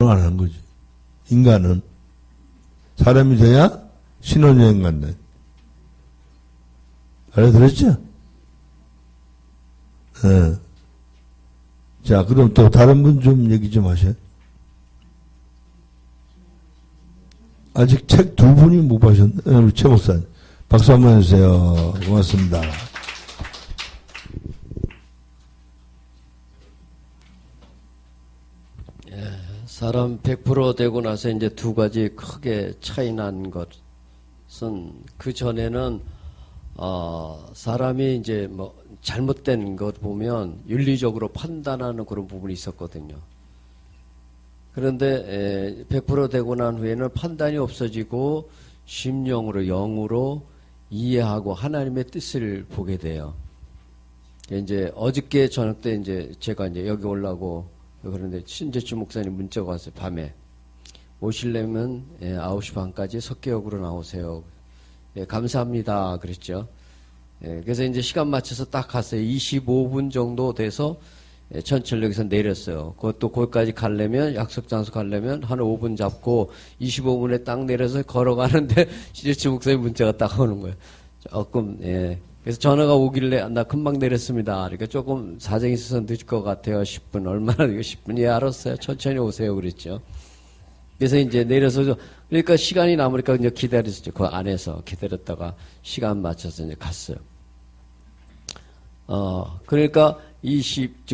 안 하는 거지. 인간은 사람이 돼야 신혼여행 간다. 알아들었죠? 자, 그럼 또 다른 분 좀 얘기 좀 하세요. 아직 책 두 분이 못 보셨네. 우리 최 목사님. 박수 한번 해주세요. 고맙습니다. 사람 100% 되고 나서 이제 두 가지 크게 차이 난 것은 그 전에는 사람이 이제 뭐 잘못된 것 보면 윤리적으로 판단하는 그런 부분이 있었거든요. 그런데 100% 되고 난 후에는 판단이 없어지고 심령으로 영으로 이해하고 하나님의 뜻을 보게 돼요. 이제 어저께 저녁 때 이제 제가 이제 여기 올라고 그런데 신재주 목사님 문자가 왔어요. 밤에 오시려면 9시 반까지 석계역으로 나오세요. 감사합니다. 그랬죠. 그래서 이제 시간 맞춰서 딱 갔어요. 25분 정도 돼서 천철역에서 내렸어요. 그것도 거기까지 가려면 약속 장소 가려면 한 5분 잡고 25분에 딱 내려서 걸어가는데 신재주 목사님 문자가 딱 오는 거예요. 조금 그래서 전화가 오길래 나 금방 내렸습니다. 그러니까 조금 사정이 있어서 늦을 것 같아요. 10분. 얼마나 이거 10분? 예, 알았어요. 천천히 오세요. 그랬죠. 그래서 이제 내려서 그러니까 시간이 남으니까 이제 기다렸죠. 그 안에서 기다렸다가 시간 맞춰서 이제 갔어요. 그러니까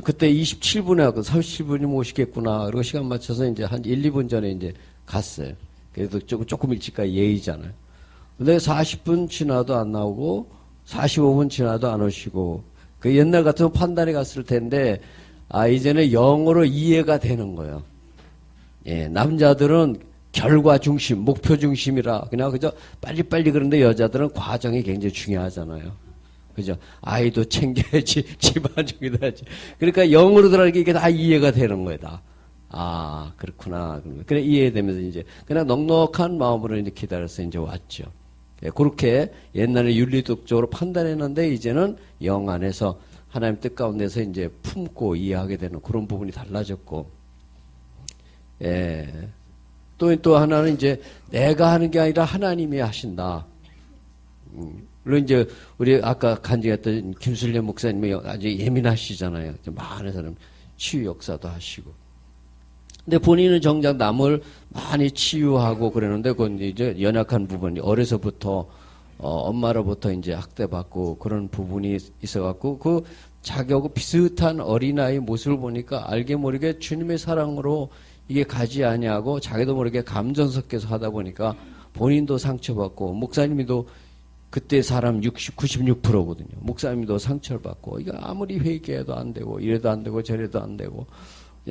그때 27분에 하고 37분이면 오시겠구나. 그리고 시간 맞춰서 이제 한 1, 2분 전에 이제 갔어요. 그래도 조금 일찍 가 예의잖아요. 근데 40분 지나도 안 나오고 45분 지나도 안 오시고, 그 옛날 같으면 판단이 갔을 텐데, 이제는 영어로 이해가 되는 거예요. 남자들은 결과 중심, 목표 중심이라, 그냥 그저 빨리빨리 그런데 여자들은 과정이 굉장히 중요하잖아요. 그죠? 아이도 챙겨야지, 집안중이도 하지. 그러니까 영어로 들어가니까 이게 다 이해가 되는 거예요, 다. 그렇구나. 그래, 이해되면서 이제, 그냥 넉넉한 마음으로 이제 기다려서 이제 왔죠. 그렇게 옛날에 윤리적으로 판단했는데 이제는 영 안에서 하나님 뜻 가운데서 이제 품고 이해하게 되는 그런 부분이 달라졌고, 또 하나는 이제 내가 하는 게 아니라 하나님이 하신다. 물론 이제 우리 아까 간증했던 김순례 목사님이 아주 예민하시잖아요. 많은 사람 치유 역사도 하시고. 근데 본인은 정작 남을 많이 치유하고 그러는데 그건 이제 연약한 부분이 어려서부터 엄마로부터 이제 학대받고 그런 부분이 있어갖고 그 자기하고 비슷한 어린아이 모습을 보니까 알게 모르게 주님의 사랑으로 이게 가지 아니하고 자기도 모르게 감정 섞여서 하다 보니까 본인도 상처받고 목사님도 그때 사람 96%거든요. 목사님도 상처를 받고 이거 아무리 회개해도 안 되고 이래도 안 되고 저래도 안 되고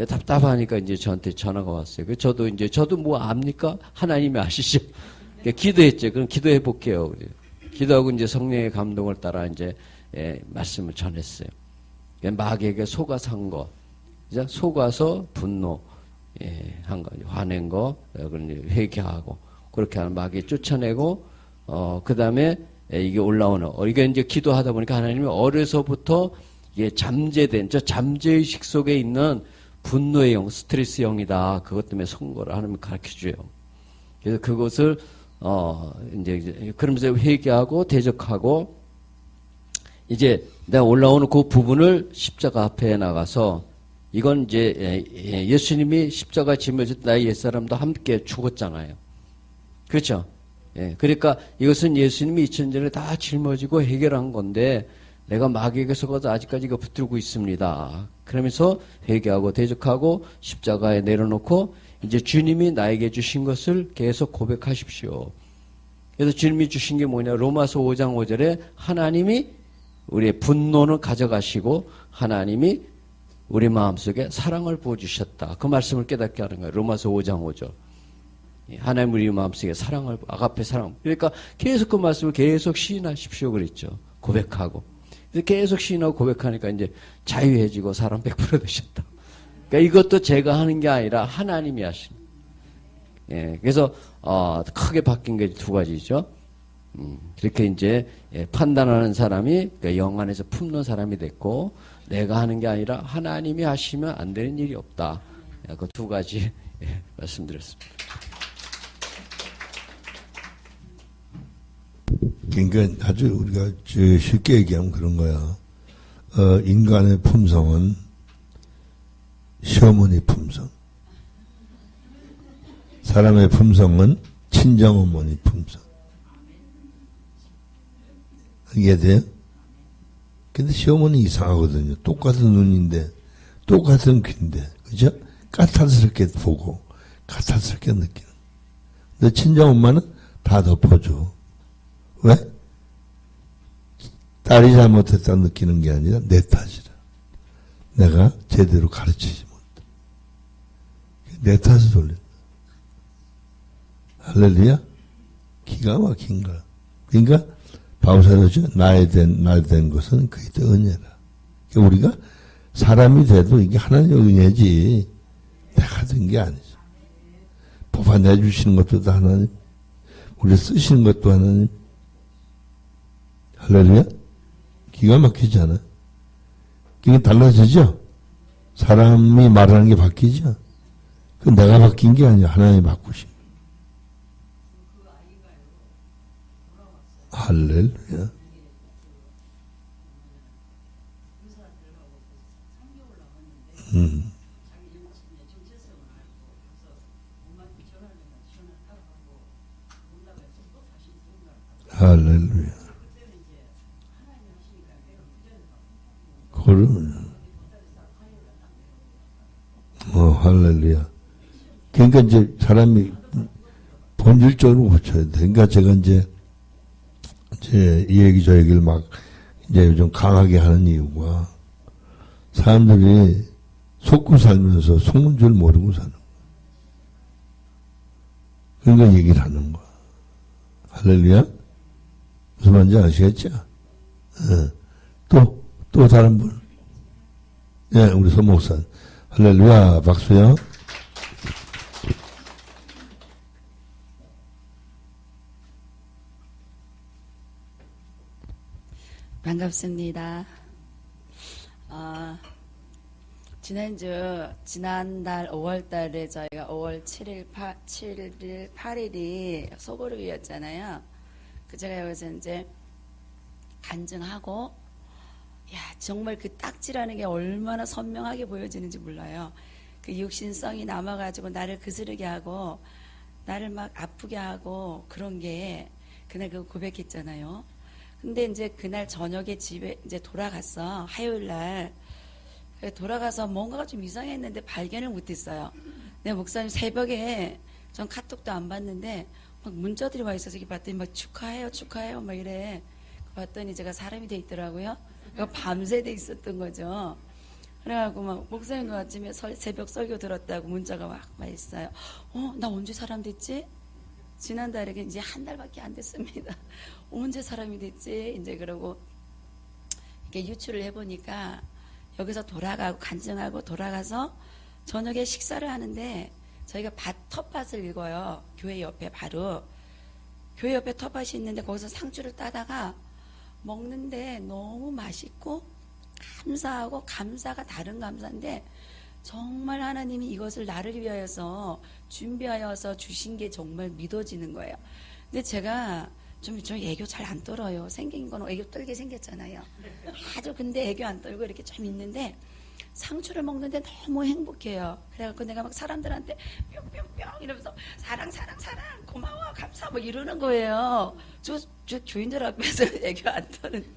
답답하니까 이제 저한테 전화가 왔어요. 저도 뭐 압니까? 하나님이 아시죠? 기도했죠. 그럼 기도해 볼게요. 기도하고 이제 성령의 감동을 따라 이제 말씀을 전했어요. 마귀에게 속아서 한 거, 속아서 분노, 한 거, 화낸 거, 회개하고 그렇게 하는 마귀 쫓아내고 그 다음에 이게 올라오는 이게 이제 기도하다 보니까 하나님이 어려서부터 이게 잠재된 잠재의식 속에 있는 분노의 영, 스트레스 영이다. 그것 때문에 선거를 하나님이 가르쳐줘요. 그래서 그것을, 이제, 그러면서 회개하고 대적하고, 이제 내가 올라오는 그 부분을 십자가 앞에 나가서, 이건 이제, 예수님이 십자가 짊어질 때 나의 옛사람도 함께 죽었잖아요. 그렇죠? 그러니까 이것은 예수님이 2000전에 다 짊어지고 해결한 건데, 내가 마귀에게 속아서 아직까지 이거 붙들고 있습니다. 그러면서 회개하고 대적하고 십자가에 내려놓고 이제 주님이 나에게 주신 것을 계속 고백하십시오. 그래서 주님이 주신 게 뭐냐? 로마서 5장 5절에 하나님이 우리의 분노는 가져가시고 하나님이 우리 마음속에 사랑을 부어주셨다. 그 말씀을 깨닫게 하는 거예요. 로마서 5장 5절. 하나님 우리 마음속에 사랑을, 아가페 사랑. 그러니까 계속 그 말씀을 계속 시인하십시오. 그랬죠. 고백하고. 계속 시인하고 고백하니까 이제 자유해지고 사람 100% 되셨다. 그러니까 이것도 제가 하는 게 아니라 하나님이 하시는. 그래서 크게 바뀐 게 두 가지죠. 그렇게 이제 판단하는 사람이 그러니까 영 안에서 품는 사람이 됐고 내가 하는 게 아니라 하나님이 하시면 안 되는 일이 없다. 그 두 가지 예, 말씀드렸습니다. 그러니까 아주 우리가 쉽게 얘기하면 그런 거야. 인간의 품성은 시어머니 품성. 사람의 품성은 친정어머니 품성. 이해돼요? 근데 시어머니 이상하거든요. 똑같은 눈인데, 똑같은 귀인데, 그죠? 까탈스럽게 보고, 까탈스럽게 느끼는. 근데 친정엄마는 다 덮어줘. 왜? 딸이 잘못했다 느끼는 게 아니라 내 탓이라. 내가 제대로 가르치지 못해. 내 탓을 돌린다. 할렐루야? 기가 막힌 거야. 그러니까 바울사도죠. 나에 된 것은 그리스도 은혜라. 그러니까 우리가 사람이 돼도 이게 하나님의 은혜지 내가 된 게 아니죠. 뽑아내주시는 것도 다 하나님, 우리 쓰시는 것도 하나님. 할렐루야? 기가 막히지 않아? 이게 달라지죠? 사람이 말하는 게 바뀌죠? 그 내가 바뀐 게 아니야. 하나님이 바꾸신 거야. 할렐루야. 할렐루야. 그러면 할렐루야. 그러니까 이제 사람이 본질적으로 고쳐야 돼. 그러니까 제가 이제 이 얘기 저 얘기를 막 이제 요즘 강하게 하는 이유가 사람들이 속고 살면서 속는 줄 모르고 사는 거야. 그러니까 얘기를 하는 거야. 할렐루야? 무슨 말인지 아시겠죠? 또 다른 분? 예, 우리 서 목사. 할렐루야, 박수요. 반갑습니다. 지난달 5월 달에 저희가 5월 7일, 8일이 소그룹이었잖아요. 제가 여기서 이제 간증하고, 야, 정말 그 딱지라는 게 얼마나 선명하게 보여지는지 몰라요. 그 육신성이 남아가지고 나를 그스르게 하고, 나를 막 아프게 하고, 그런 게, 그날 그거 고백했잖아요. 근데 이제 그날 저녁에 집에 이제 돌아갔어. 화요일 날. 돌아가서 뭔가가 좀 이상했는데 발견을 못했어요. 내 목사님 새벽에 전 카톡도 안 봤는데 막 문자들이 와 있어서 이렇게 봤더니 막 축하해요 막 이래. 봤더니 제가 사람이 돼 있더라고요. 밤새 돼 있었던 거죠. 그래가지고 막 목사님도 아침에 새벽 설교 들었다고 문자가 막 있어요. 나 언제 사람 됐지? 지난달에 이제 한 달밖에 안 됐습니다. 언제 사람이 됐지? 이제 그러고 이렇게 유출을 해보니까 여기서 돌아가고 간증하고 돌아가서 저녁에 식사를 하는데 저희가 텃밭을 읽어요. 교회 옆에 바로. 교회 옆에 텃밭이 있는데 거기서 상추를 따다가 먹는데 너무 맛있고 감사하고 감사가 다른 감사인데 정말 하나님이 이것을 나를 위하여서 준비하여서 주신 게 정말 믿어지는 거예요. 근데 제가 저 애교 잘 안 떨어요. 생긴 건 애교 떨게 생겼잖아요. 아주 근데 애교 안 떨고 이렇게 좀 있는데 상추를 먹는데 너무 행복해요. 그래갖고 내가 막 사람들한테 뿅뿅뿅 이러면서 사랑 고마워 감사 뭐 이러는 거예요. 저 교인들 앞에서 애교 안 떠는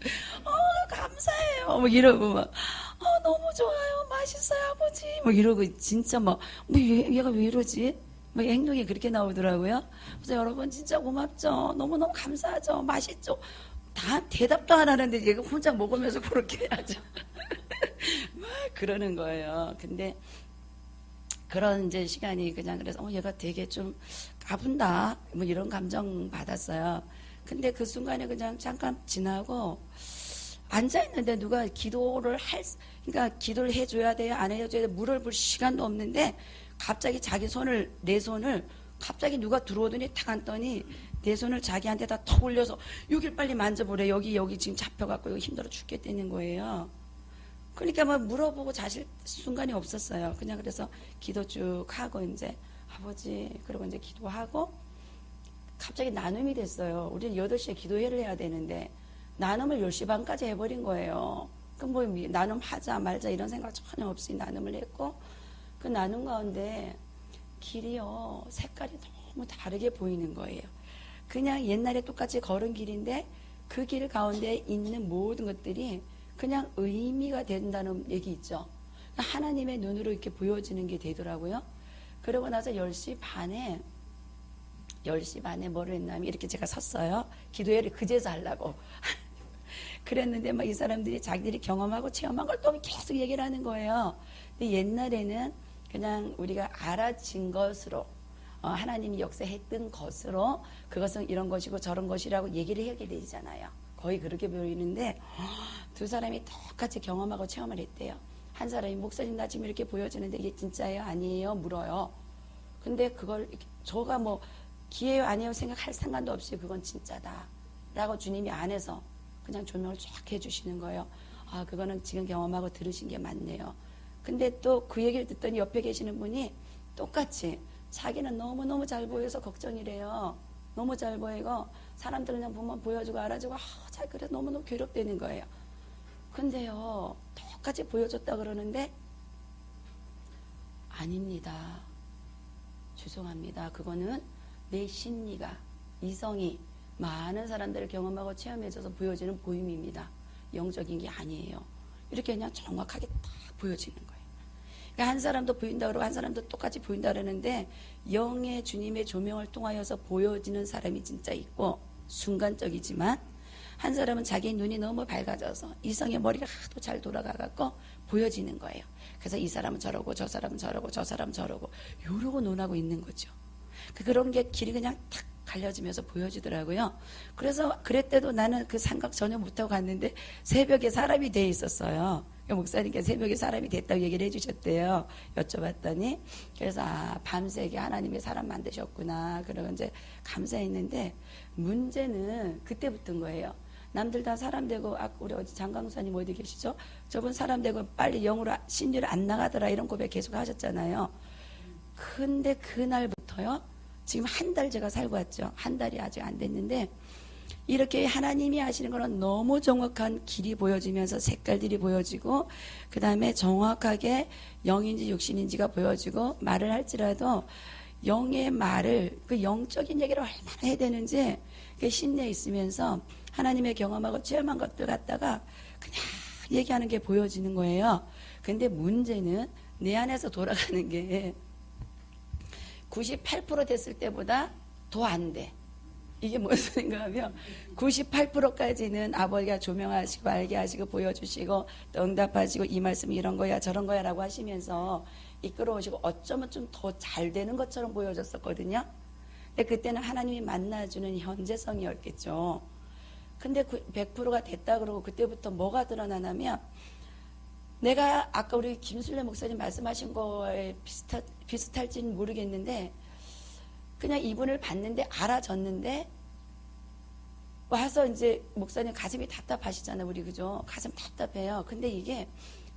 감사해요 뭐 이러고 막 너무 좋아요 맛있어요 아버지 뭐 이러고 진짜 막 뭐 얘가 왜 이러지? 뭐 행동이 그렇게 나오더라고요. 그래서 여러분 진짜 고맙죠. 너무너무 감사하죠. 맛있죠. 다 대답도 안 하는데 얘가 혼자 먹으면서 그렇게 해야죠. 막 그러는 거예요. 근데 그런 이제 시간이 그냥 그래서 얘가 되게 좀 까분다 뭐 이런 감정 받았어요. 근데 그 순간에 그냥 잠깐 지나고 앉아있는데 누가 그러니까 기도를 해줘야 돼요? 안 해줘야 돼요? 물을 볼 시간도 없는데 갑자기 내 손을 갑자기 누가 들어오더니 탁 앉더니 내 손을 자기한테다 턱 올려서 여길 빨리 만져보래. 여기 지금 잡혀갖고 여기 힘들어 죽겠다는 거예요. 그러니까 뭐 물어보고 자실 순간이 없었어요. 그냥 그래서 기도 쭉 하고 이제 아버지, 그리고 이제 기도하고 갑자기 나눔이 됐어요. 우리는 8시에 기도회를 해야 되는데 나눔을 10시 반까지 해버린 거예요. 그럼 뭐 나눔 하자 말자 이런 생각 전혀 없이 나눔을 했고, 그 나눔 가운데 길이요 색깔이 너무 다르게 보이는 거예요. 그냥 옛날에 똑같이 걸은 길인데 그 길 가운데 있는 모든 것들이 그냥 의미가 된다는 얘기 있죠. 하나님의 눈으로 이렇게 보여지는 게 되더라고요. 그러고 나서 10시 반에 뭐를 했냐면 이렇게 제가 섰어요. 기도회를 그제서 하려고. 그랬는데 막 이 사람들이 자기들이 경험하고 체험한 걸 또 계속 얘기를 하는 거예요. 근데 옛날에는 그냥 우리가 알아진 것으로 하나님이 역사했던 것으로 그것은 이런 것이고 저런 것이라고 얘기를 하게 되잖아요. 거의 그렇게 보이는데 두 사람이 똑같이 경험하고 체험을 했대요. 한 사람이 목사님 나 지금 이렇게 보여지는데 이게 진짜예요? 아니에요? 물어요. 근데 그걸 저가 뭐 기회요 아니에요 생각할 상관도 없이 그건 진짜다 라고 주님이 안에서 그냥 조명을 쫙 해주시는 거예요. 아, 그거는 지금 경험하고 들으신 게 맞네요. 근데 또 그 얘기를 듣더니 옆에 계시는 분이 똑같이 자기는 너무너무 잘 보여서 걱정이래요. 너무 잘 보이고 사람들 그냥 보면 보여주고 알아주고 잘 그래 너무너무 괴롭다는 거예요. 근데요 똑같이 보여줬다 그러는데 아닙니다. 죄송합니다. 그거는 내 심리가 이성이 많은 사람들을 경험하고 체험해줘서 보여지는 보임입니다. 영적인 게 아니에요. 이렇게 그냥 정확하게 딱 보여지는 거예요. 그러니까 한 사람도 보인다 그러고 한 사람도 똑같이 보인다 그러는데 영의 주님의 조명을 통하여서 보여지는 사람이 진짜 있고 순간적이지만 한 사람은 자기 눈이 너무 밝아져서 이성의 머리가 하도 잘 돌아가갖고 보여지는 거예요. 그래서 이 사람은 저러고 저 사람은 저러고 저 사람은 저러고 이러고 논하고 있는 거죠. 그런 게 길이 그냥 탁 갈려지면서 보여지더라고요. 그래서 그랬대도 나는 그 생각 전혀 못하고 갔는데 새벽에 사람이 돼 있었어요. 목사님께 새벽에 사람이 됐다고 얘기를 해주셨대요. 여쭤봤더니 그래서 밤새게 하나님이 사람 만드셨구나. 그러고 이제 감사했는데 문제는 그때부터인 거예요. 남들 다 사람 되고 우리 어디 장강사님 어디 계시죠? 저분 사람 되고 빨리 영으로 신유를 안 나가더라 이런 고백 계속 하셨잖아요. 근데 그날부터요. 지금 한 달 제가 살고 왔죠. 한 달이 아직 안 됐는데 이렇게 하나님이 하시는 거는 너무 정확한 길이 보여지면서 색깔들이 보여지고 그 다음에 정확하게 영인지 육신인지가 보여지고 말을 할지라도 영의 말을 그 영적인 얘기를 얼마나 해야 되는지 그 심리에 있으면서 하나님의 경험하고 체험한 것들 갖다가 그냥 얘기하는 게 보여지는 거예요. 근데 문제는 내 안에서 돌아가는 게 98% 됐을 때보다 더 안 돼. 이게 무슨 생각하면 98%까지는 아버지가 조명하시고 알게 하시고 보여주시고 또 응답하시고 이 말씀이 이런 거야 저런 거야 라고 하시면서 이끌어오시고 어쩌면 좀 더 잘 되는 것처럼 보여졌었거든요. 근데 그때는 하나님이 만나주는 현재성이었겠죠. 근데 100%가 됐다 그러고 그때부터 뭐가 드러나냐면 내가 아까 우리 김순례 목사님 말씀하신 거에 비슷할지는 모르겠는데 그냥 이분을 봤는데 알아졌는데 와서 이제 목사님 가슴이 답답하시잖아요. 우리 그죠? 가슴 답답해요. 근데 이게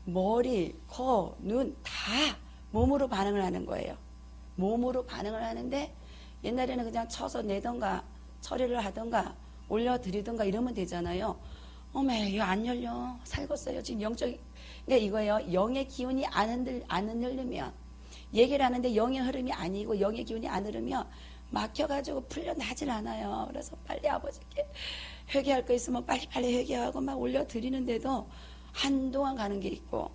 머리, 코, 눈 다 몸으로 반응을 하는 거예요. 몸으로 반응을 하는데 옛날에는 그냥 쳐서 내던가 처리를 하던가 올려드리던가 이러면 되잖아요. 어머 이거 안 열려. 살겄어요. 지금 영적 그러니까 이거예요. 영의 기운이 안 흐르면 얘기를 하는데 영의 흐름이 아니고 영의 기운이 안 흐르면 막혀가지고 풀려나질 않아요. 그래서 빨리 아버지께 회개할 거 있으면 빨리빨리 회개하고 막 올려드리는데도 한동안 가는 게 있고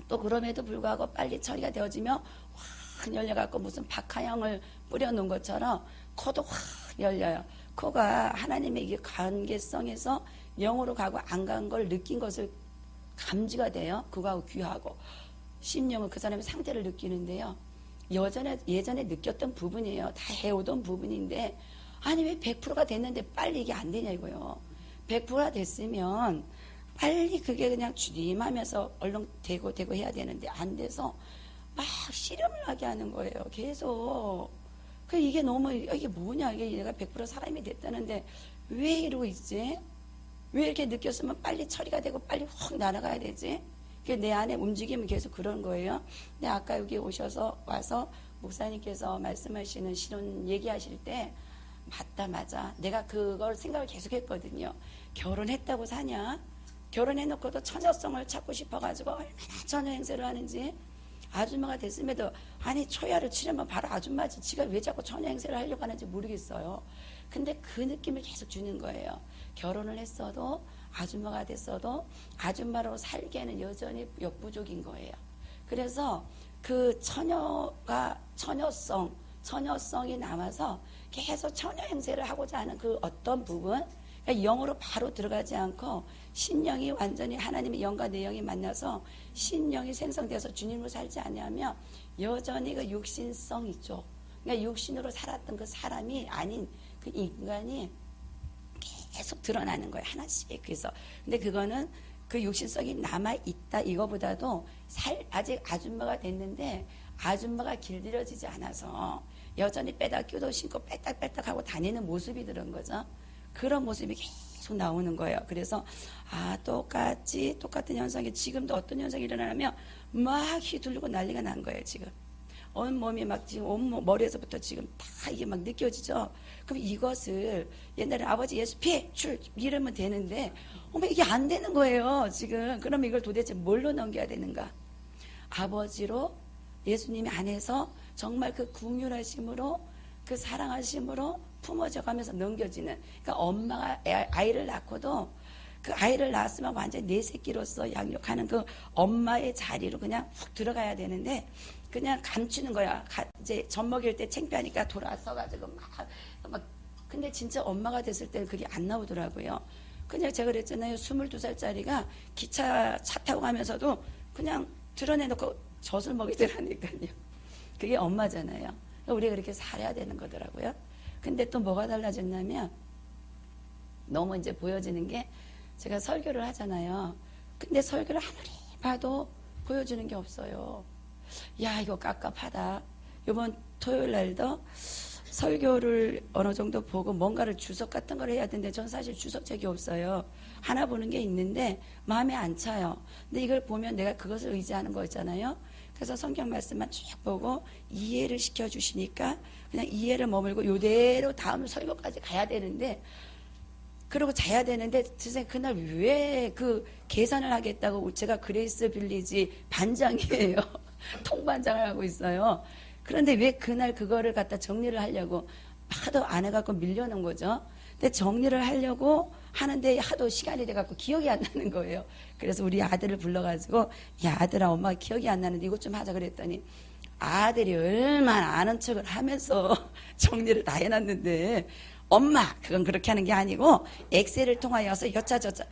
또 그럼에도 불구하고 빨리 처리가 되어지면 확 열려갖고 무슨 박하향을 뿌려놓은 것처럼 코도 확 열려요. 코가 하나님의 이게 관계성에서 영으로 가고 안 간 걸 느낀 것을 감지가 돼요. 그거하고 귀하고 심령은 그 사람의 상태를 느끼는데요. 예전에 느꼈던 부분이에요. 다 해오던 부분인데 아니 왜 100%가 됐는데 빨리 이게 안 되냐 이거요. 100%가 됐으면 빨리 그게 그냥 주님하면서 얼른 되고 해야 되는데 안 돼서 막 실험을 하게 하는 거예요. 계속. 이게 너무 이게 뭐냐 이게 내가 100% 사람이 됐다는데 왜 이러고 있지? 왜 이렇게 느꼈으면 빨리 처리가 되고 빨리 확 날아가야 되지? 내 안에 움직임이 계속 그런 거예요. 근데 아까 여기 와서 목사님께서 말씀하시는 신혼 얘기하실 때 맞다 맞아. 내가 그걸 생각을 계속했거든요. 결혼했다고 사냐? 결혼해놓고도 처녀성을 찾고 싶어가지고 얼마나 처녀 행세를 하는지. 아줌마가 됐음에도 아니 초야를 치려면 바로 아줌마지. 지가 왜 자꾸 처녀 행세를 하려고 하는지 모르겠어요. 근데 그 느낌을 계속 주는 거예요. 결혼을 했어도 아줌마가 됐어도 아줌마로 살기에는 여전히 역부족인 거예요. 그래서 그 처녀성이 남아서 계속 처녀 행세를 하고자 하는 그 어떤 부분, 그러니까 영으로 바로 들어가지 않고 신령이 완전히 하나님의 영과 내 영이 만나서 신령이 생성돼서 주님으로 살지 않으면 여전히 그 육신성 있죠. 그러니까 육신으로 살았던 그 사람이 아닌 그 인간이 계속 드러나는 거예요. 하나씩. 그래서 근데 그거는 그 육신성이 남아있다 이거보다도 아직 아줌마가 됐는데 아줌마가 길들여지지 않아서 여전히 빼닥 신고 빼딱빼딱 하고 다니는 모습이 들은 거죠. 그런 모습이 계속 나오는 거예요. 그래서 똑같은 현상이 지금도 어떤 현상이 일어나면 막 휘둘리고 난리가 난 거예요. 지금 온몸이 막 지금 온몸 머리에서부터 지금 다 이게 막 느껴지죠. 그럼 이것을 옛날에 아버지 예수 피해 출 이러면 되는데 이게 안 되는 거예요. 지금 그럼 이걸 도대체 뭘로 넘겨야 되는가? 아버지로 예수님이 안에서 정말 그 긍휼하심으로 그 사랑하심으로 품어져 가면서 넘겨지는. 그러니까 엄마가 아이를 낳고도 그 아이를 낳았으면 완전 내 새끼로서 양육하는 그 엄마의 자리로 그냥 훅 들어가야 되는데 그냥 감추는 거야. 이제 젖 먹일 때 창피하니까 돌아서가지고 막 근데 진짜 엄마가 됐을 때는 그게 안 나오더라고요. 그냥 제가 그랬잖아요. 22살짜리가 차 타고 가면서도 그냥 드러내놓고 젖을 먹이더라니까요. 그게 엄마잖아요. 우리가 그렇게 살아야 되는 거더라고요. 근데 또 뭐가 달라졌냐면 너무 이제 보여지는 게 제가 설교를 하잖아요. 근데 설교를 아무리 봐도 보여주는 게 없어요. 야, 이거 깝깝하다. 이번 토요일 날도 설교를 어느 정도 보고 뭔가를 주석 같은 걸 해야 되는데 전 사실 주석책이 없어요. 하나 보는 게 있는데 마음에 안 차요. 근데 이걸 보면 내가 그것을 의지하는 거였잖아요. 그래서 성경 말씀만 쭉 보고 이해를 시켜주시니까 그냥 이해를 머물고 요대로 다음 설교까지 가야 되는데 그러고 자야 되는데 선생님 그날 왜 그 계산을 하겠다고 제가 그레이스 빌리지 반장이에요. 통반장을 하고 있어요. 그런데 왜 그날 그거를 갖다 정리를 하려고 하도 안 해갖고 밀려놓은 거죠. 근데 정리를 하려고 하는데 하도 시간이 돼갖고 기억이 안 나는 거예요. 그래서 우리 아들을 불러가지고 야 아들아 엄마 기억이 안 나는데 이것 좀 하자 그랬더니 아들이 얼마나 아는 척을 하면서 정리를 다 해놨는데 엄마 그건 그렇게 하는 게 아니고 엑셀을 통하여서 여차저차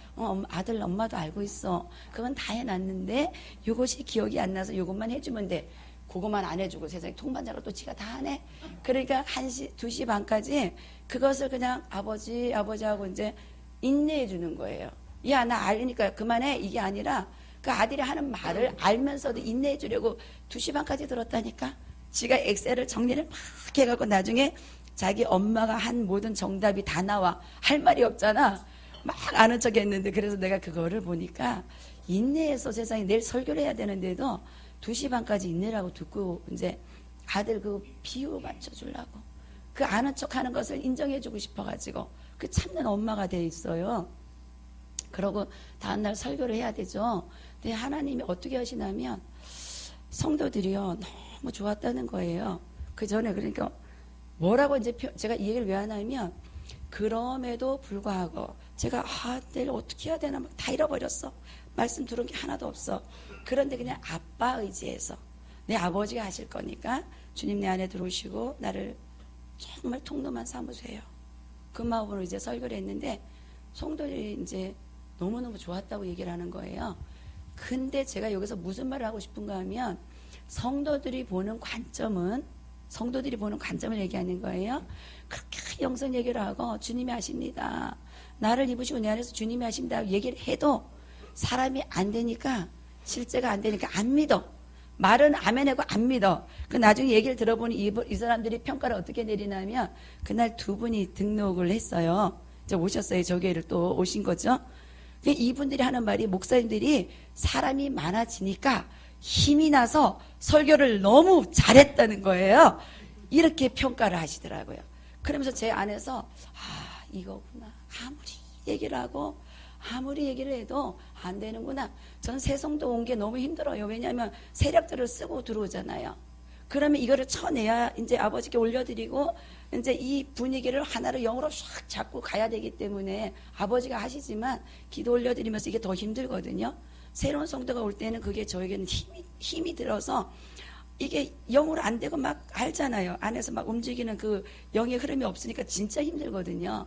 아들 엄마도 알고 있어. 그건 다 해놨는데 이것이 기억이 안 나서 이것만 해주면 돼. 그것만 안 해주고 세상에 통반장을 또 지가 다 하네. 그러니까 1시 2시 반까지 그것을 그냥 아버지하고 이제 인내해 주는 거예요. 야 나 알니까 그만해 이게 아니라 그 아들이 하는 말을 알면서도 인내해 주려고 2시 반까지 들었다니까. 지가 엑셀을 정리를 막 해갖고 나중에 자기 엄마가 한 모든 정답이 다 나와. 할 말이 없잖아. 막 아는 척 했는데 그래서 내가 그거를 보니까 인내해서 세상에 내일 설교를 해야 되는데도 2시 반까지 인내라고 듣고 이제 아들 그 비유 맞춰주려고 그 아는 척 하는 것을 인정해주고 싶어가지고 그 참는 엄마가 돼 있어요. 그러고 다음날 설교를 해야 되죠. 근데 하나님이 어떻게 하시냐면 성도들이요 너무 좋았다는 거예요. 그 전에 그러니까 뭐라고 이제 제가 이 얘기를 왜 하냐면 그럼에도 불구하고 제가 내일 어떻게 해야 되나 막 다 잃어버렸어. 말씀 들은 게 하나도 없어. 그런데 그냥 아빠 의지해서 내 아버지가 하실 거니까 주님 내 안에 들어오시고 나를 정말 통로만 삼으세요. 그 마음으로 이제 설교를 했는데 성도들이 이제 너무너무 좋았다고 얘기를 하는 거예요. 근데 제가 여기서 무슨 말을 하고 싶은가 하면 성도들이 보는 관점을 얘기하는 거예요. 그렇게 영성 얘기를 하고 주님이 하십니다. 나를 입으시고 내 안에서 주님이 하십니다. 얘기를 해도 사람이 안 되니까 실제가 안 되니까 안 믿어. 말은 아멘하고 안 믿어. 그 나중에 얘기를 들어보니 이 사람들이 평가를 어떻게 내리냐면 그날 두 분이 등록을 했어요. 이제 오셨어요. 저 교회를 또 오신 거죠. 이분들이 하는 말이 목사님들이 사람이 많아지니까 힘이 나서 설교를 너무 잘했다는 거예요. 이렇게 평가를 하시더라고요. 그러면서 제 안에서 이거구나. 아무리 얘기를 해도 안 되는구나. 전 새송도 온 게 너무 힘들어요. 왜냐하면 세력들을 쓰고 들어오잖아요. 그러면 이거를 쳐내야 이제 아버지께 올려드리고 이제 이 분위기를 하나로 영으로 샥 잡고 가야 되기 때문에 아버지가 하시지만 기도 올려드리면서 이게 더 힘들거든요. 새로운 성도가 올 때는 그게 저에게는 힘이 들어서 이게 영으로 안 되고 막 알잖아요. 안에서 막 움직이는 그 영의 흐름이 없으니까 진짜 힘들거든요.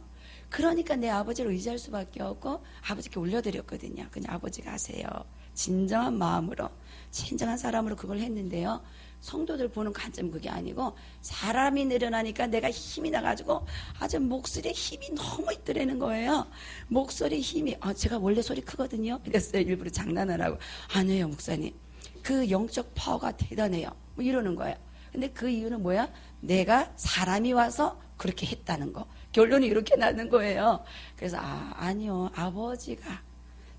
그러니까 내 아버지를 의지할 수밖에 없고 아버지께 올려드렸거든요. 그냥 아버지가 하세요. 진정한 마음으로, 진정한 사람으로 그걸 했는데요. 성도들 보는 관점은 그게 아니고 사람이 늘어나니까 내가 힘이 나가지고 아주 목소리에 힘이 너무 있더라는 거예요. 목소리 힘이 제가 원래 소리 크거든요. 그랬어요. 일부러 장난하라고. 아니에요 목사님. 그 영적 파워가 대단해요. 뭐 이러는 거예요. 근데 그 이유는 뭐야? 내가 사람이 와서 그렇게 했다는 거. 결론이 이렇게 나는 거예요. 그래서 아니요. 아버지가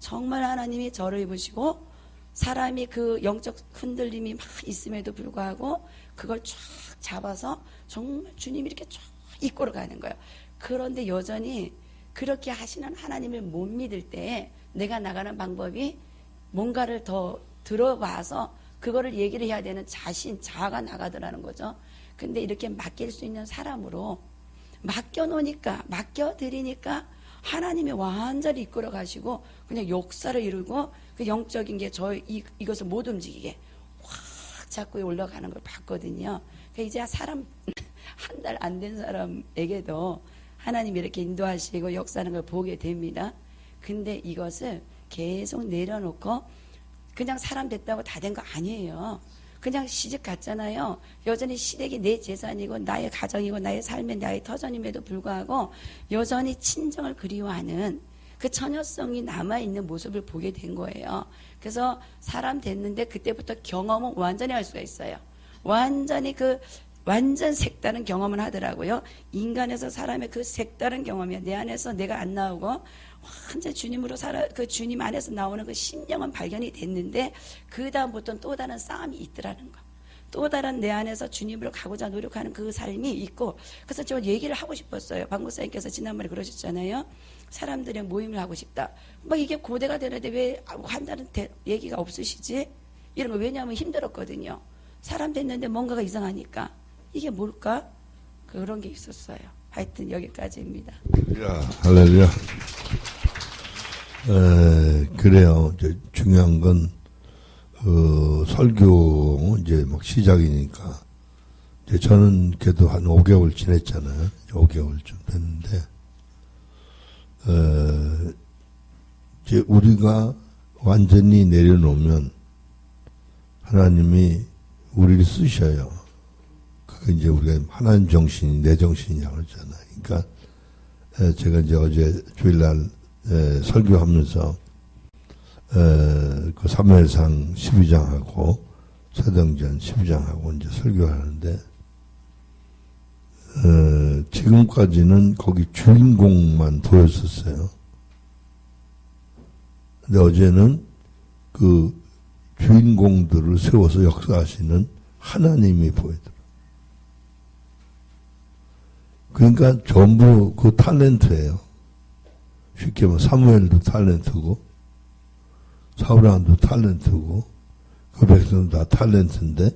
정말 하나님이 저를 입으시고 사람이 그 영적 흔들림이 막 있음에도 불구하고 그걸 쫙 잡아서 정말 주님이 이렇게 쫙 이끌어 가는 거예요. 그런데 여전히 그렇게 하시는 하나님을 못 믿을 때 내가 나가는 방법이 뭔가를 더 들어봐서 그거를 얘기를 해야 되는 자아가 나가더라는 거죠. 근데 이렇게 맡길 수 있는 사람으로 맡겨놓으니까, 맡겨드리니까 하나님이 완전히 이끌어 가시고 그냥 역사를 이루고 그 영적인 게 이것을 못 움직이게 확 자꾸 올라가는 걸 봤거든요. 그러니까 이제 사람 한 달 안 된 사람에게도 하나님이 이렇게 인도하시고 역사하는 걸 보게 됩니다. 근데 이것을 계속 내려놓고 그냥 사람 됐다고 다 된 거 아니에요. 그냥 시집 갔잖아요. 여전히 시댁이 내 재산이고 나의 가정이고 나의 삶의 나의 터전임에도 불구하고 여전히 친정을 그리워하는 그 처녀성이 남아있는 모습을 보게 된 거예요. 그래서 사람 됐는데 그때부터 경험은 완전히 할 수가 있어요. 완전 색다른 경험을 하더라고요. 인간에서 사람의 그 색다른 경험이야. 내 안에서 내가 안 나오고 완전 주님으로 그 주님 안에서 나오는 그 심령은 발견이 됐는데 그 다음부터는 또 다른 싸움이 있더라는 거. 또 다른 내 안에서 주님으로 가고자 노력하는 그 삶이 있고 그래서 저 얘기를 하고 싶었어요. 박 목사님께서 지난번에 그러셨잖아요. 사람들의 모임을 하고 싶다. 막 이게 고대가 되는데 왜 한다는 얘기가 없으시지? 이런 거 왜냐하면 힘들었거든요. 사람 됐는데 뭔가가 이상하니까 이게 뭘까? 그런 게 있었어요. 하여튼 여기까지입니다. 할렐루야. 그래요. 중요한 건 설교 이제 막 시작이니까 이제 저는 그래도 한 5개월 지냈잖아요. 5개월 좀 됐는데 이제 우리가 완전히 내려놓으면 하나님이 우리를 쓰셔요. 그게 이제 우리가 하나님 정신이 내 정신이라고 그러잖아요. 그러니까 제가 이제 어제 주일날 설교하면서 그 사무엘상 12장하고 사도행전 12장하고 이제 설교하는데 지금까지는 거기 주인공만 보였었어요. 근데 어제는 그 주인공들을 세워서 역사하시는 하나님이 보이더라고요. 그러니까 전부 그 탤런트예요. 쉽게 말하면 사무엘도 탤런트고 사울왕도 탤런트고 그 백성도 다 탤런트인데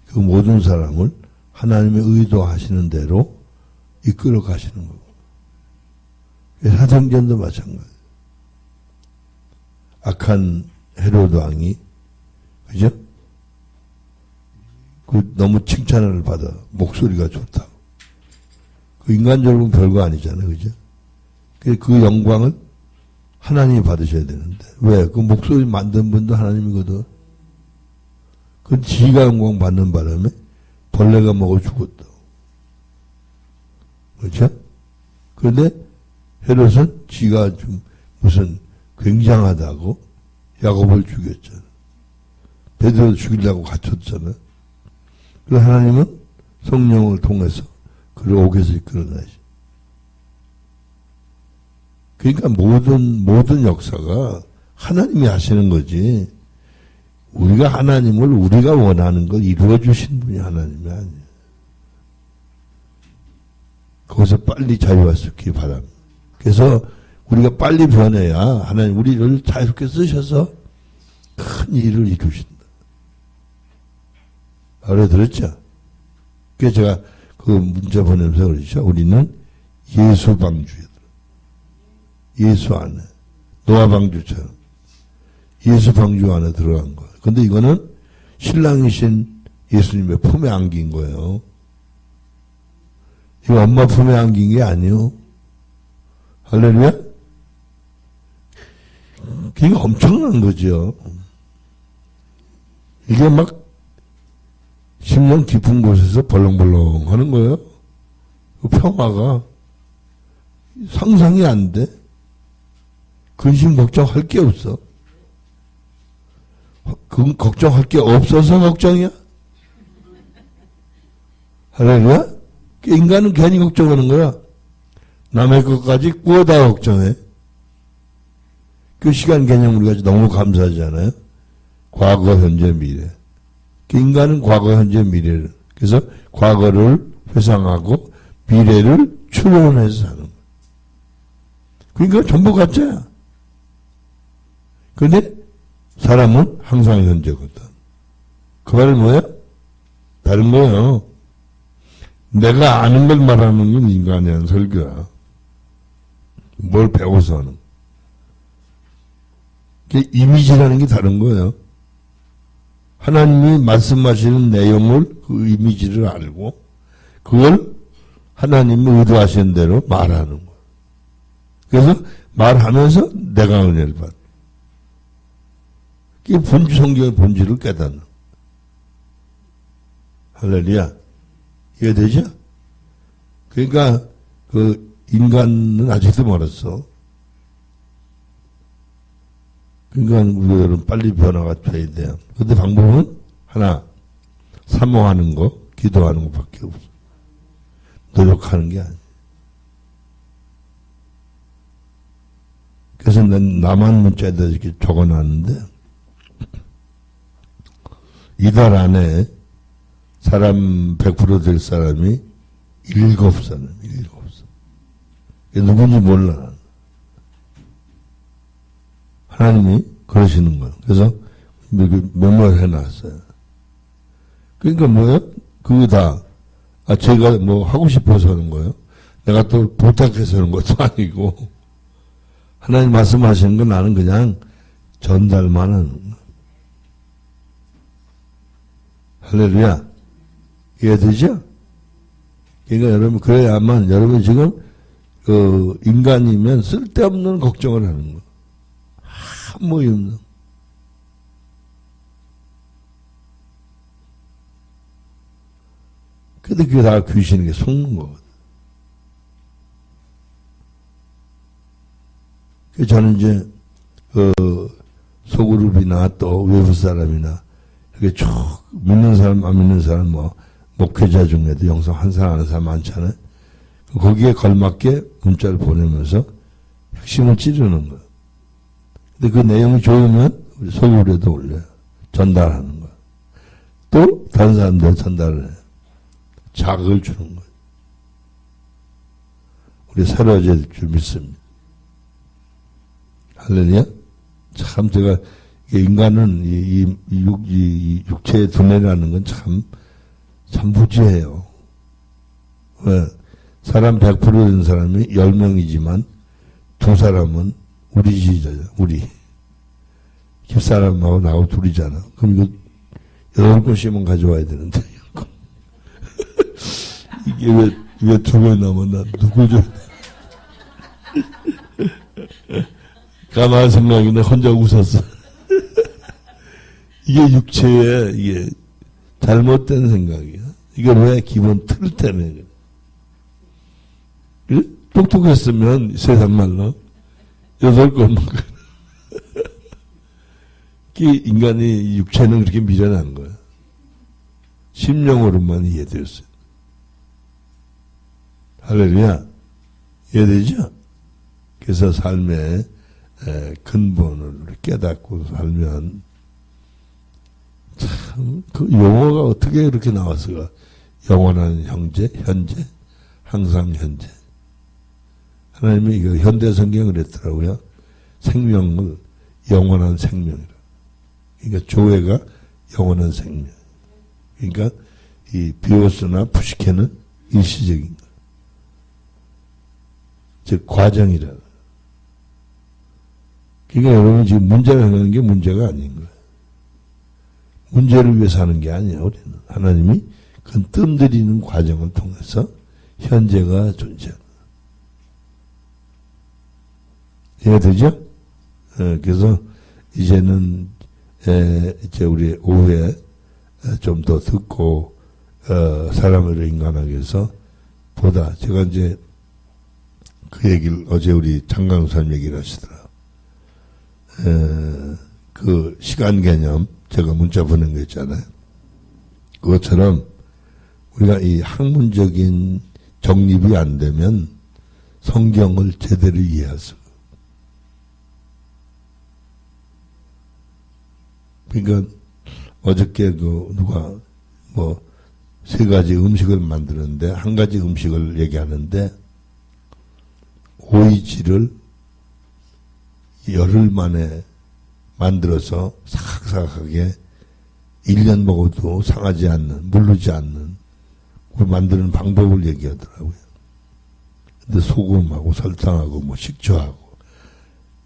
그 모든 사람을 하나님의 의도하시는 대로 이끌어 가시는 거고 사도행전도 마찬가지예요. 악한 헤로드 왕이 그죠? 그 너무 칭찬을 받아 목소리가 좋다고. 그 인간적으로는 별거 아니잖아요, 그죠? 그 영광을 하나님이 받으셔야 되는데 왜? 그 목소리 만든 분도 하나님이거든. 그 지가 영광 받는 바람에 벌레가 먹어 죽었다. 그렇죠? 그런데 헤롯은 지가 좀 무슨 굉장하다고 야곱을 죽였잖아. 베드로도 죽이려고 갇혔잖아. 그래서 하나님은 성령을 통해서 그를 옥에서 이끌어내시. 그러니까 모든 역사가 하나님이 하시는 거지. 우리가 하나님을 우리가 원하는 걸 이루어 주신 분이 하나님이 아니에요. 거기서 빨리 자유할 수 있기 바랍니다. 그래서 우리가 빨리 변해야 하나님 우리를 자유롭게 쓰셔서 큰 일을 이루신다. 알아들었죠? 그래서 제가 그 문자 보내면서 그러죠. 우리는 예수 방주에 들어. 예수 안에. 노아 방주처럼. 예수 방주 안에 들어간 거예요. 근데 이거는 신랑이신 예수님의 품에 안긴 거예요. 이거 엄마 품에 안긴 게 아니에요. 할렐루야? 그게 엄청난 거죠. 이게 막 심령 깊은 곳에서 벌렁벌렁 하는 거예요. 그 평화가 상상이 안 돼. 근심 걱정할 게 없어. 그 걱정할 게 없어서 걱정이야? 할렐루야? 인간은 괜히 걱정하는 거야. 남의 것까지 꾸어다 걱정해. 그 시간 개념 우리가 너무 감사하잖아요. 과거, 현재, 미래. 인간은 과거, 현재, 미래를. 그래서 과거를 회상하고 미래를 추론해서 사는 거야. 그러니까 전부 가짜야. 그런데 사람은 항상 현재거든. 그 말은 뭐야? 다른 거예요. 내가 아는 걸 말하는 건 인간이 한 설교야. 뭘 배워서 하는. 이미지라는 게 다른 거예요. 하나님이 말씀하시는 내용을 그 이미지를 알고 그걸 하나님이 의도하시는 대로 말하는 거예요. 그래서 말하면서 내가 은혜를 받아. 그게 본주 성경의 본질을 깨닫는. 할렐루야. 이해되죠? 그러니까 그 인간은 아직도 멀었어. 그러니까 우리들은 빨리 변화가 돼야 돼요. 근데 방법은 하나, 사모하는 거, 기도하는 것밖에 없어. 노력하는 게 아니야. 그래서 난 나만 문자에다 이렇게 적어놨는데 이달 안에 사람 100% 될 사람이 7사람. 누군지 몰라. 나는. 하나님이 그러시는 거예요. 그래서 메모를 해놨어요. 그러니까 뭐예요? 그거 다 제가 뭐 하고 싶어서 하는 거예요. 내가 또 부탁해서 하는 것도 아니고 하나님 말씀하시는 건 나는 그냥 전달만 하는 거예요. 할렐루야. 이해되죠? 그러니까 여러분 그래야만 여러분 지금 인간이면 쓸데없는 걱정을 하는 거예요. 아무 없는. 근데 그게 다 귀신에게 속는 거거든. 그래서 저는 이제 소그룹이나 또 외부 사람이나 이렇게 쭉 믿는 사람 안 믿는 사람 뭐 목회자 중에도 영성 한 사람 아는 사람 많잖아요. 거기에 걸맞게 문자를 보내면서 핵심을 찌르는 거예요. 근데 그 내용이 좋으면 우리 소그룹에도 올려요. 전달하는 거예요. 또 다른 사람들 전달을 해요. 자극을 주는 거예요. 우리 새로워질 줄 믿습니다. 할렐루야? 참 제가 인간은 이 육체의 두뇌라는 건 참 무지해요. 왜? 사람 100% 된 사람이 10명이지만 2사람은 우리 지지자죠. 우리. 집사람하고 나하고 둘이잖아. 그럼 이거 8곳이면 가져와야 되는데. 이게 왜 2명 남았나? 누구 좀. 가만히 생각하는데 혼자 웃었어. 이게 육체의 이게 잘못된 생각이야. 이게 왜 기본 틀 때문에 그래? 똑똑했으면 세상 말로 8곳만 인간이 육체는 그렇게 미련한 거야. 심령으로만 이해되었어요. 할렐루야. 이해되죠? 그래서 삶의 근본을 깨닫고 살면 참, 그 용어가 어떻게 이렇게 나왔을까? 영원한 형제, 현재, 항상 현재. 하나님이 이거 현대 성경을 했더라고요. 생명을 영원한 생명이라. 그러니까 교회가 영원한 생명. 그러니까 이 비오스나 푸시케는 일시적인 거. 즉 과정이라. 그러니까 여러분 지금 문제를 하는 게 문제가 아닌 거예요. 문제를 위해서 하는 게 아니에요. 우리는 하나님이 그 뜸들이는 과정을 통해서 현재가 존재하는. 이해되죠? 그래서 이제는 이제 우리 오후에 좀 더 듣고 사람을 인간하게 해서 보다 제가 이제 그 얘기를 어제 우리 장강사님 얘기를 하시더라. 그 시간 개념 제가 문자 보낸 거 있잖아요. 그것처럼 우리가 이 학문적인 정립이 안 되면 성경을 제대로 이해할 수가. 그러니까 어저께 그 누가 뭐 3가지 음식을 만드는데 한 가지 음식을 얘기하는데 오이지를 열흘 만에 만들어서 사각사각하게 1년 먹어도 상하지 않는, 물르지 않는 그걸 만드는 방법을 얘기하더라고요. 근데 소금하고 설탕하고 뭐 식초하고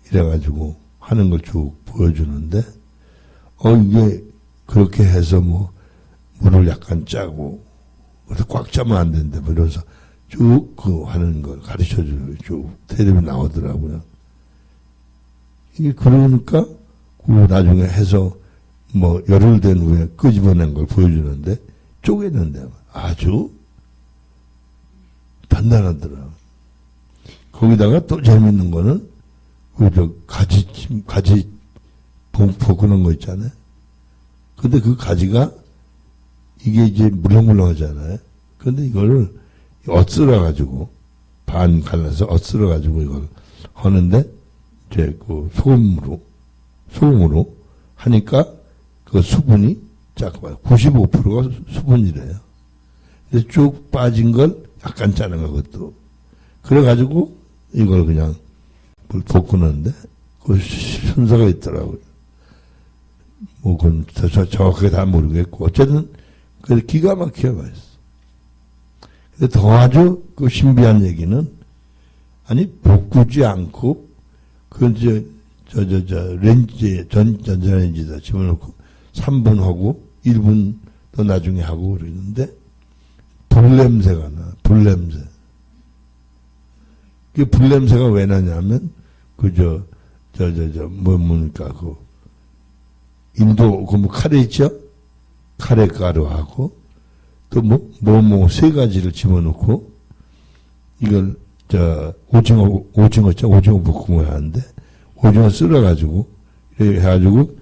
이래가지고 하는 걸 쭉 보여주는데 이게 그렇게 해서 뭐 물을 약간 짜고 그래서 꽉 짜면 안 된다 뭐 이러면서 쭉 그 하는 걸 가르쳐줘요. 쭉 텔레비 나오더라고요. 이게 그러니까 그 나중에 해서 뭐 열흘 된 후에 끄집어낸 걸 보여주는데 쪼개는데 아주 단단하더라. 거기다가 또 재밌는 거는 그 가지 볶는 거 있잖아요. 근데 그 가지가 이게 이제 물렁물렁하잖아요. 근데 이거를 엇쓸어 가지고 반 갈라서 엇쓸어 가지고 이걸 하는데 이제 그 소금으로 하니까 그 수분이 쫙 95%가 수분이래요. 근데 쭉 빠진 걸 약간 짜는 거 그것도. 그래가지고 이걸 그냥 볶는데 그 순서가 있더라고요. 뭐 그건 정확하게 다 모르겠고 어쨌든 그 기가 막히게 맛있어. 근데 더 아주 그 신비한 얘기는 아니 볶지 않고 그 이제 렌지에 전자레인지에다 집어넣고 3분 하고 1분 더 나중에 하고 그러는데 불냄새가 나. 불냄새. 그 불냄새가 왜 나냐면 뭡니까 그 인도 그 뭐 카레 있죠? 카레 가루하고 또 뭐 3가지를 집어넣고 이걸 오징어 볶음을 하는데 오징어 썰어가지고 이렇게 해가지고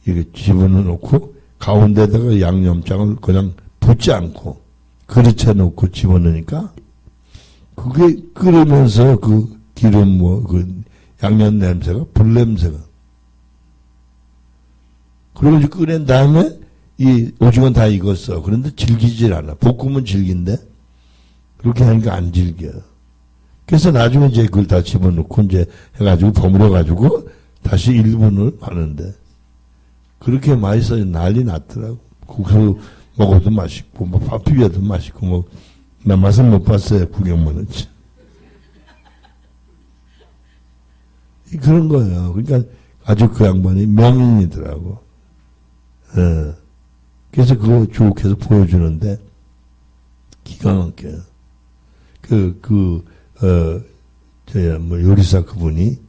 이렇게 집어넣고 가운데다가 양념장을 그냥 붓지 않고 그릇에 넣고 집어넣으니까 그게 끓으면서 그 기름 그 양념 냄새가 불냄새가. 그리고 이제 끓인 다음에 이 오징어는 다 익었어. 그런데 질기질 않아. 볶으면 질긴데 그렇게 하니까 안 질겨. 그래서 나중에 이제 그걸 다 집어넣고 이제 해가지고 버무려가지고 다시 1분을 하는데 그렇게 맛있어요. 난리 났더라고. 국수 먹어도 맛있고 뭐 밥 비벼도 맛있고 뭐 나 맛은 못 봤어요. 구경만 했지. 그런 거예요. 그러니까 아주 그 양반이 명인이더라고. 그래서 그거 쭉 해서 보여주는데 기가 막혀요. 요리사 그분이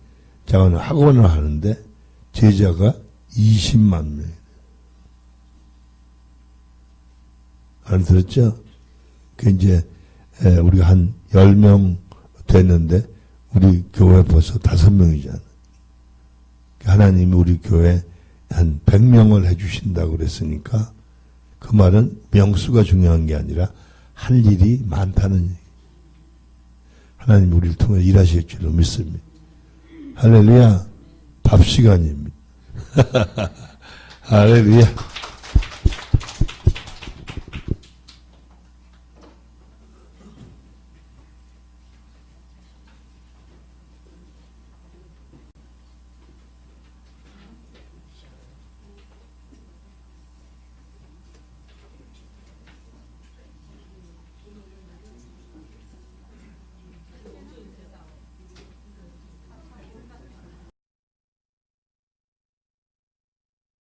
자기는 학원을 하는데 제자가 20만 명. 알아들었죠? 그 이제 우리가 한 10명 됐는데 우리 교회 벌써 5명이잖아. 하나님이 우리 교회 한 100명을 해주신다고 그랬으니까 그 말은 명수가 중요한 게 아니라 할 일이 많다는 얘기. 하나님 우리를 통해 일하실 줄로 믿습니다. 할렐루야. 밥 시간입니다. 할렐루야.